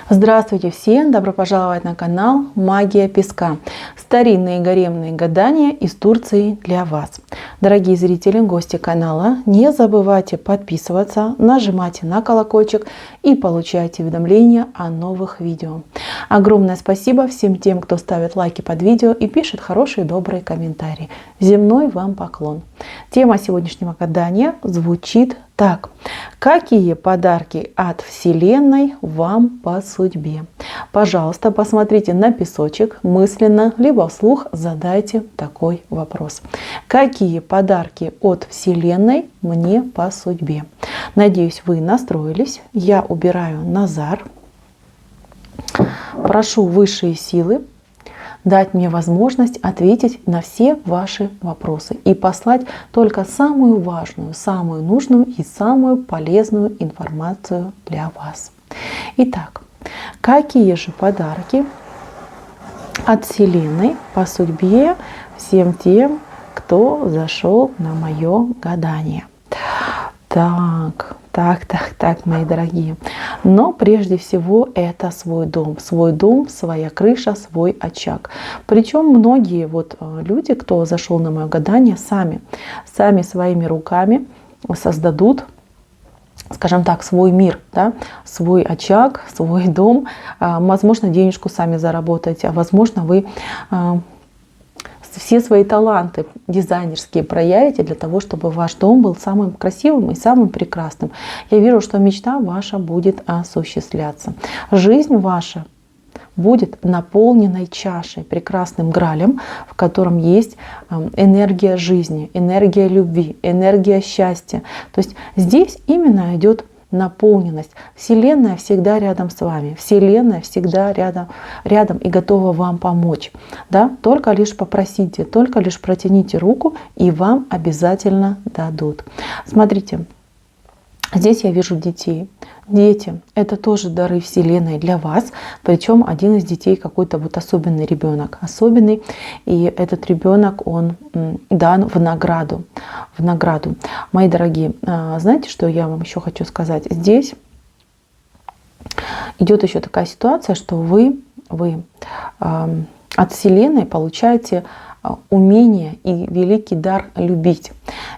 Здравствуйте всем! Добро пожаловать на канал Магия Песка. Старинные гаремные гадания из Турции для вас. Дорогие зрители, гости канала, не забывайте подписываться, нажимайте на колокольчик и получайте уведомления о новых видео. Огромное спасибо всем тем, кто ставит лайки под видео и пишет хорошие добрые комментарии. Земной вам поклон. Тема сегодняшнего гадания звучит так. Какие подарки от Вселенной вам по судьбе? Пожалуйста, посмотрите на песочек мысленно, либо вслух задайте такой вопрос. Какие подарки от Вселенной мне по судьбе? Надеюсь, вы настроились. Я убираю Назар. Прошу высшие силы дать мне возможность ответить на все ваши вопросы и послать только самую важную, самую нужную и самую полезную информацию для вас. Итак, какие же подарки от Вселенной по судьбе всем тем, кто зашел на мое гадание? Так, мои дорогие. Но прежде всего это свой дом, своя крыша, свой очаг. Причем многие люди, кто зашел на мое гадание, сами своими руками создадут, скажем так, свой мир, да? Свой очаг, свой дом. Возможно, денежку сами заработаете, а возможно, вы все свои таланты дизайнерские проявите для того, чтобы ваш дом был самым красивым и самым прекрасным. Я вижу, что мечта ваша будет осуществляться. Жизнь ваша будет наполненной чашей, прекрасным гралем, в котором есть энергия жизни, энергия любви, энергия счастья. То есть здесь именно идет наполненность. Вселенная всегда рядом с вами. Вселенная всегда рядом и готова вам помочь. Да? Только лишь попросите, только лишь протяните руку, и вам обязательно дадут. Смотрите, здесь я вижу детей. Дети — это тоже дары Вселенной для вас. Причем один из детей какой-то особенный ребенок. Особенный. И этот ребенок, он дан в награду. Мои дорогие, знаете, что я вам еще хочу сказать? Здесь идет еще такая ситуация, что вы от Вселенной получаете умение и великий дар любить.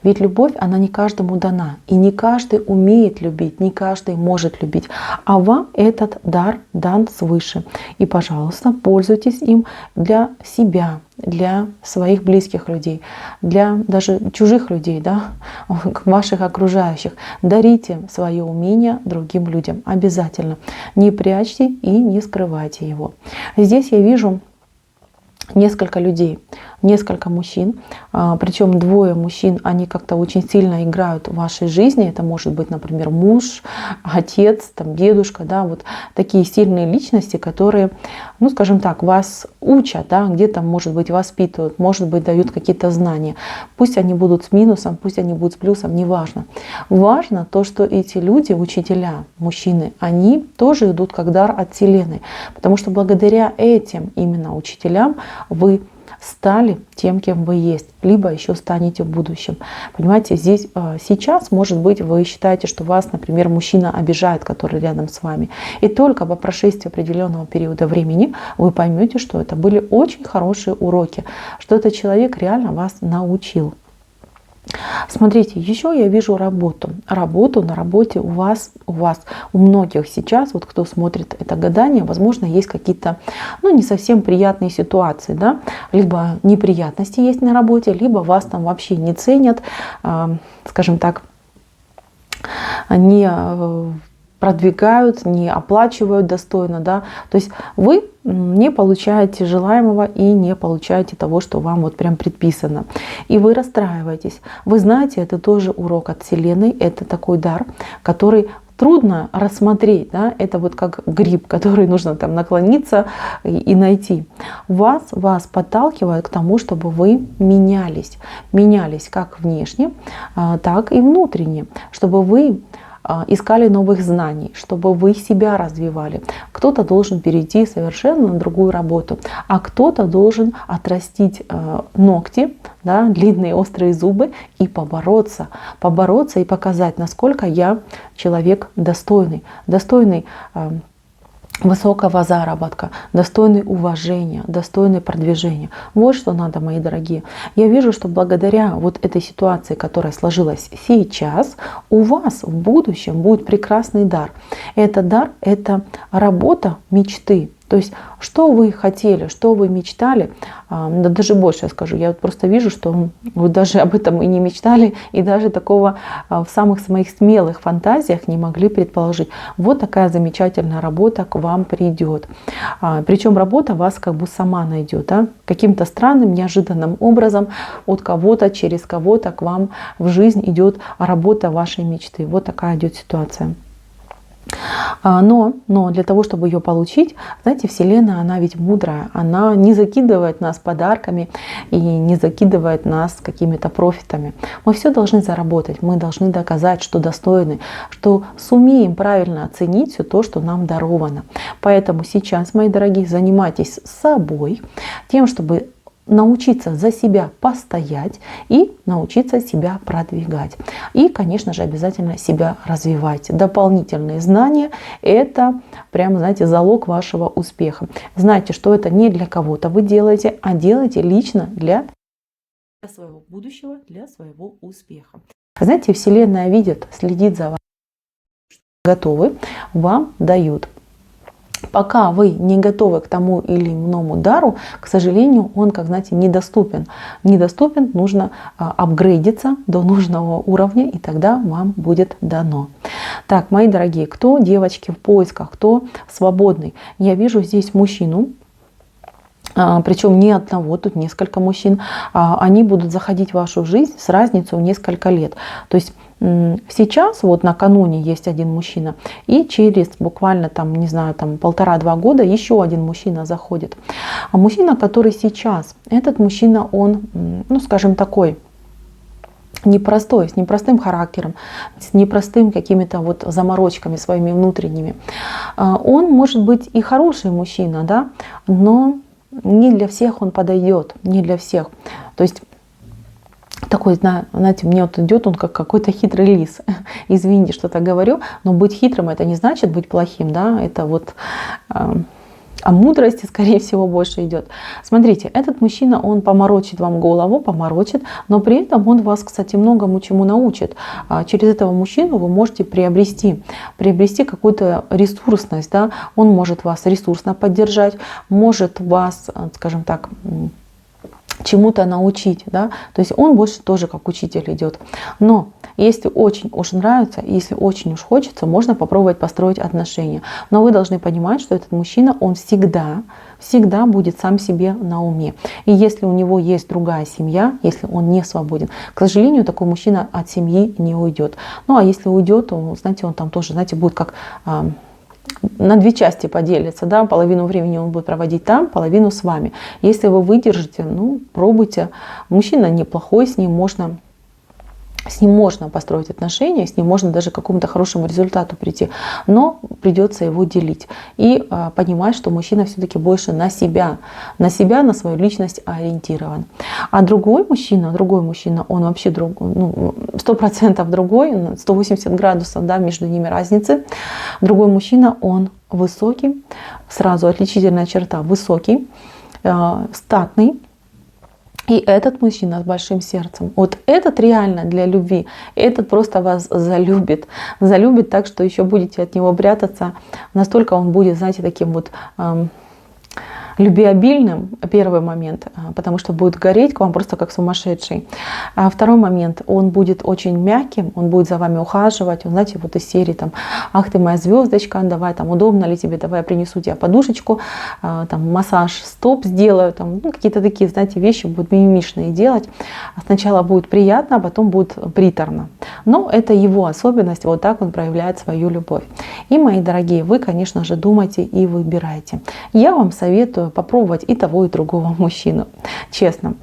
Ведь любовь, она не каждому дана. И не каждый умеет любить, не каждый может любить. А вам этот дар дан свыше. И, пожалуйста, пользуйтесь им для себя, для своих близких людей, для даже чужих людей, да, ваших окружающих. Дарите свое умение другим людям. Обязательно. Не прячьте и не скрывайте его. Здесь я вижу несколько людей, несколько мужчин, причем двое мужчин, они как-то очень сильно играют в вашей жизни. Это может быть, например, муж, отец, дедушка, да, вот такие сильные личности, которые, скажем так, вас учат, да, где-то, может быть, воспитывают, может быть, дают какие-то знания. Пусть они будут с минусом, пусть они будут с плюсом, неважно. Важно то, что эти люди, учителя, мужчины, они тоже идут как дар от Вселенной, потому что благодаря этим именно учителям вы стали тем, кем вы есть, либо еще станете в будущем. Понимаете, здесь сейчас, может быть, вы считаете, что вас, например, мужчина обижает, который рядом с вами. И только по прошествии определенного периода времени вы поймете, что это были очень хорошие уроки, что этот человек реально вас научил. Смотрите, еще я вижу работу. Работу на работе у вас, у многих сейчас, кто смотрит это гадание, возможно, есть какие-то, не совсем приятные ситуации, да, либо неприятности есть на работе, либо вас там вообще не ценят, скажем так, не продвигают, не оплачивают достойно, да, то есть вы не получаете желаемого и не получаете того, что вам прям предписано. И вы расстраиваетесь. Вы знаете, это тоже урок от Вселенной, это такой дар, который трудно рассмотреть, да, это как гриб, который нужно наклониться и найти. Вас подталкивает к тому, чтобы вы менялись как внешне, так и внутренне, чтобы вы искали новых знаний, чтобы вы себя развивали. Кто-то должен перейти совершенно на другую работу, а кто-то должен отрастить ногти, да, длинные острые зубы и побороться и показать, насколько я человек достойный высокого заработка, достойный уважения, достойный продвижения. Вот что надо, мои дорогие. Я вижу, что благодаря вот этой ситуации, которая сложилась сейчас, у вас в будущем будет прекрасный дар. Этот дар – это работа мечты. То есть, что вы хотели, что вы мечтали, да даже больше я скажу, я вот просто вижу, что вы даже об этом и не мечтали, и даже такого в самых моих смелых фантазиях не могли предположить. Вот такая замечательная работа к вам придет. Причем работа вас как бы сама найдет, да? Каким-то странным, неожиданным образом от кого-то, через кого-то к вам в жизнь идет работа вашей мечты. Вот такая идет ситуация. Но для того, чтобы ее получить, знаете, Вселенная, она ведь мудрая, она не закидывает нас подарками и не закидывает нас какими-то профитами. Мы все должны заработать, мы должны доказать, что достойны, что сумеем правильно оценить все то, что нам даровано. Поэтому сейчас, мои дорогие, занимайтесь собой, тем, чтобы научиться за себя постоять и научиться себя продвигать. И, конечно же, обязательно себя развивайте. Дополнительные знания – это прямо, знаете, залог вашего успеха. Знайте, что это не для кого-то вы делаете, а делаете лично для своего будущего, для своего успеха. Знаете, Вселенная видит, следит за вами, готовы, вам дают. Пока вы не готовы к тому или иному дару, к сожалению, он, как знаете, недоступен. Недоступен, нужно апгрейдиться до нужного уровня, и тогда вам будет дано. Так, мои дорогие, кто девочки в поисках, кто свободный? Я вижу здесь мужчину, причем не одного, тут несколько мужчин. Они будут заходить в вашу жизнь с разницей в несколько лет. То есть сейчас, вот накануне есть один мужчина, и через буквально там, не знаю, там 1,5-2 года еще один мужчина заходит. А мужчина, который сейчас, этот мужчина, он, ну скажем, такой непростой, с непростым характером, с непростым какими-то вот заморочками своими внутренними. Он может быть и хороший мужчина, да, но не для всех он подойдет, не для всех. То есть такой, знаете, мне вот идет он как какой-то хитрый лис. Извините, что так говорю, но быть хитрым — это не значит быть плохим, да, это вот о мудрости, скорее всего, больше идет. Смотрите, этот мужчина, он поморочит вам голову, поморочит, но при этом он вас, кстати, многому чему научит. Через этого мужчину вы можете приобрести какую-то ресурсность, да, он может вас ресурсно поддержать, может вас, скажем так, чему-то научить, да, то есть он больше тоже как учитель идет. Но если очень уж нравится, если очень уж хочется, можно попробовать построить отношения. Но вы должны понимать, что этот мужчина, он всегда будет сам себе на уме. И если у него есть другая семья, если он не свободен, к сожалению, такой мужчина от семьи не уйдет. Ну а если уйдет, то, знаете, он там тоже, знаете, будет как на 2 части поделится, да, половину времени он будет проводить там, половину с вами. Если вы выдержите, ну, пробуйте. Мужчина неплохой, с ним можно построить отношения, с ним можно даже к какому-то хорошему результату прийти, но придется его делить и понимать, что мужчина все-таки больше на себя, на свою личность ориентирован. А другой мужчина, он вообще 100% другой, 180 градусов, да, между ними разницы. Другой мужчина, он высокий, сразу отличительная черта, высокий, статный. И этот мужчина с большим сердцем, вот этот реально для любви, этот просто вас залюбит так, что еще будете от него прятаться. Настолько он будет, знаете, таким вот любвеобильным, первый момент, потому что будет гореть к вам просто как сумасшедший. А второй момент, он будет очень мягким, он будет за вами ухаживать, он, знаете, вот из серии там: ах ты моя звездочка, давай, там, удобно ли тебе, давай я принесу тебе подушечку, там, массаж стоп сделаю, там, ну, какие-то такие, знаете, вещи будут мимимишные делать. Сначала будет приятно, а потом будет приторно. Но это его особенность, вот так он проявляет свою любовь. И, мои дорогие, вы, конечно же, думайте и выбирайте. Я вам советую попробовать и того, и другого мужчину. Честно.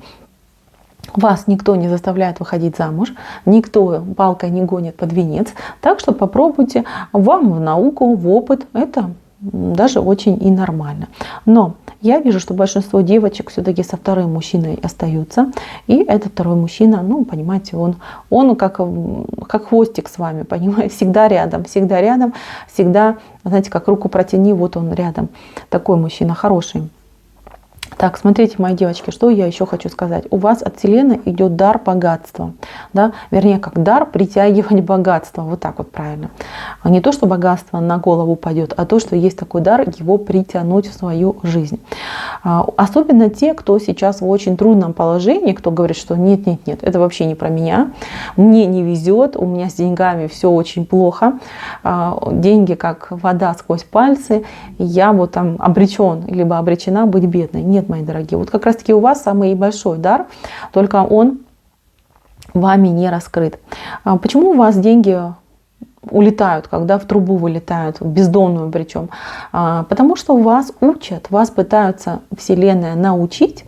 Вас никто не заставляет выходить замуж, никто палкой не гонит под венец. Так что попробуйте. Вам в науку, в опыт. Это даже очень и нормально. Но я вижу, что большинство девочек все-таки со вторым мужчиной остаются. И этот второй мужчина, ну, понимаете, он как хвостик с вами, понимаете, всегда рядом, всегда, знаете, как руку протяни, вот он рядом. Такой мужчина хороший. Так, смотрите, мои девочки, что я еще хочу сказать. У вас от Вселенной идет дар богатства. Да? Вернее, как дар притягивать богатство. Вот так вот правильно. А не то, что богатство на голову упадет, а то, что есть такой дар, его притянуть в свою жизнь. Особенно те, кто сейчас в очень трудном положении, кто говорит, что нет, это вообще не про меня. Мне не везет, у меня с деньгами все очень плохо. Деньги как вода сквозь пальцы. Я вот там обречен, либо обречена быть бедной. Нет, мои дорогие, вот как раз таки у вас самый большой дар, только он вами не раскрыт. Почему у вас деньги улетают, когда в трубу вылетают, в бездонную причем? Потому что вас учат, вас пытаются Вселенная научить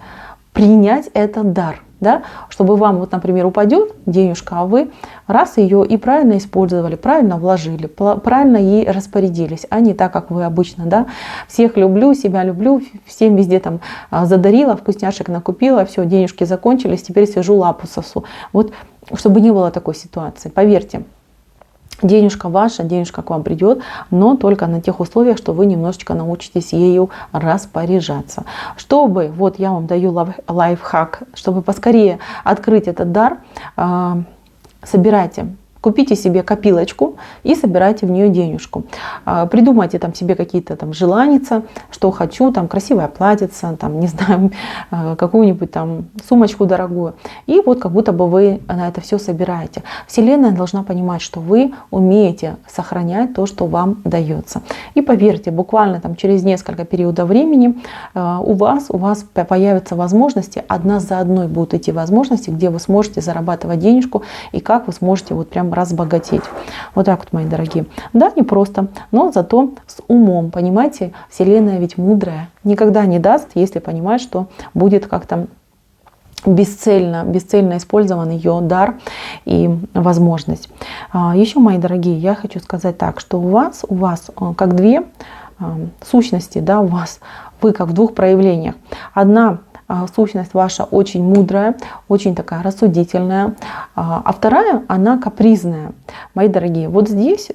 принять этот дар. Да? Чтобы вам, вот, например, упадет денежка, а вы раз ее и правильно использовали, правильно вложили, правильно ей распорядились, а не так, как вы обычно. Да? Всех люблю, себя люблю, всем везде там задарила, вкусняшек накупила, все, денежки закончились, теперь сижу лапу сосу. Вот, чтобы не было такой ситуации, поверьте. Денежка ваша, денежка к вам придет, но только на тех условиях, что вы немножечко научитесь ею распоряжаться. Чтобы, вот я вам даю лайфхак, чтобы поскорее открыть этот дар, собирайте. Купите себе копилочку и собирайте в нее денежку. Придумайте там себе какие-то там желаница, что хочу, там красивое платьице, там, не знаю, какую-нибудь там сумочку дорогую. И вот как будто бы вы на это все собираете. Вселенная должна понимать, что вы умеете сохранять то, что вам дается. И поверьте, буквально там через несколько периодов времени у вас появятся возможности, одна за одной будут идти возможности, где вы сможете зарабатывать денежку и как вы сможете вот прям разбогатеть. Вот так вот, мои дорогие. Да, не просто, но зато с умом, понимаете, Вселенная ведь мудрая, никогда не даст, если понимать, что будет как-то бесцельно использован ее дар и возможность. Еще, мои дорогие, я хочу сказать так, что у вас как две сущности, да, у вас вы как в двух проявлениях. Одна сущность ваша очень мудрая, очень такая рассудительная, а вторая, она капризная. Мои дорогие, вот здесь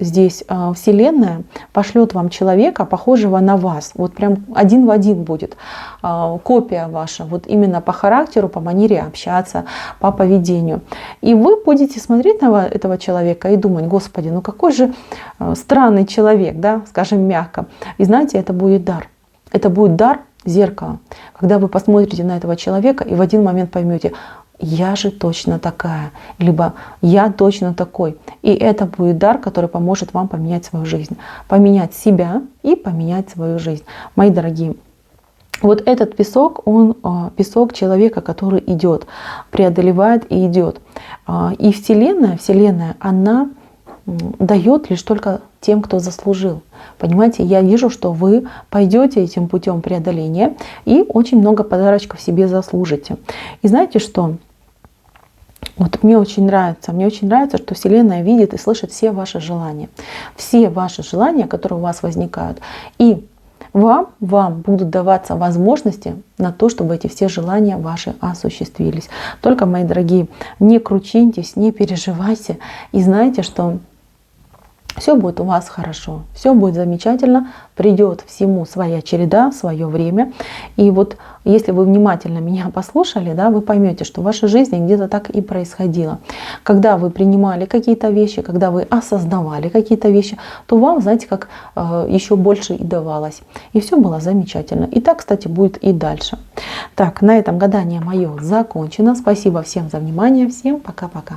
Вселенная пошлет вам человека, похожего на вас, вот прям один в один будет копия ваша, вот именно по характеру, по манере общаться, по поведению. И вы будете смотреть на этого человека и думать: Господи, ну какой же странный человек, да, скажем мягко. И знаете, это будет дар. Это будет дар зеркала, когда вы посмотрите на этого человека и в один момент поймете: я же точно такая, либо я точно такой. И это будет дар, который поможет вам поменять свою жизнь, поменять себя и поменять свою жизнь. Мои дорогие, вот этот песок, он песок человека, который идет, преодолевает и идет. И Вселенная, она дает лишь только тем, кто заслужил. Понимаете, я вижу, что вы пойдете этим путем преодоления и очень много подарочков себе заслужите. И знаете что? Вот мне очень нравится, что Вселенная видит и слышит все ваши желания, которые у вас возникают. И вам будут даваться возможности на то, чтобы эти все желания ваши осуществились. Только, мои дорогие, не кручиньтесь, не переживайте и знайте, что все будет у вас хорошо, все будет замечательно, придет всему своя череда, свое время. И вот если вы внимательно меня послушали, да, вы поймете, что в вашей жизни где-то так и происходило. Когда вы принимали какие-то вещи, когда вы осознавали какие-то вещи, то вам, знаете, как еще больше и давалось. И все было замечательно. И так, кстати, будет и дальше. Так, на этом гадание мое закончено. Спасибо всем за внимание. Всем пока-пока.